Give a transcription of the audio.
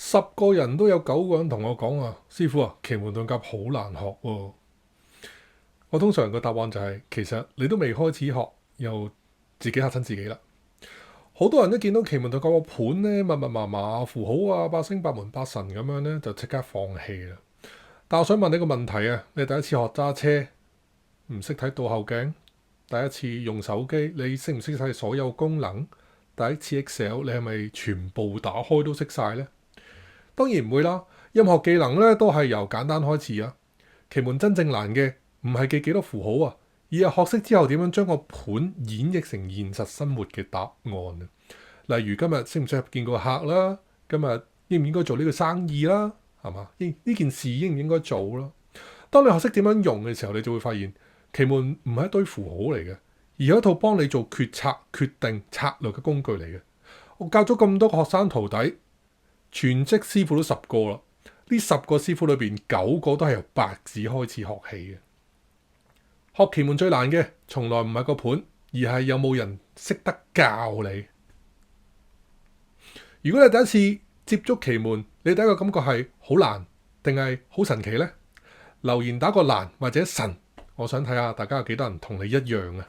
10個人都有9個人同我講啊，師傅啊，奇門遁甲好難學喎。我通常個答案就係，其實你都未開始學，又自己嚇親自己啦。好多人都見到奇門遁甲個盤咧，密密麻麻符號啊，八星八門八神咁樣咧，就即刻放棄啦。但我想問你個問題啊，你第一次學揸車，唔識睇倒後鏡？第一次用手機，你識唔識晒所有功能？第一次 Excel，你係咪全部打開都識晒呢？當然唔會啦。任何技能咧都係由簡單開始啊。奇門真正難嘅唔係記幾多符號啊，而係學識之後點樣將個盤演繹成現實生活嘅答案啊。例如今日識唔識見個客啦？今日應唔應該做呢個生意啦？係嘛？呢件事應唔應該做啦？當你學識點樣用嘅時候，你就會發現奇門唔係一堆符號嚟嘅，而係一套幫你做決策、決定、策略嘅工具嚟嘅。我教咗咁多個學生徒弟，全職師傅都10個啦。呢10個師傅裏邊9個都係由白紙開始學起嘅。學奇門最難嘅，從來唔係個盤，而係有冇人識得教你。如果你第一次接觸奇門，你第一個感覺係好難定係好神奇呢？留言打個難或者神，我想睇下大家有幾多人同你一樣啊！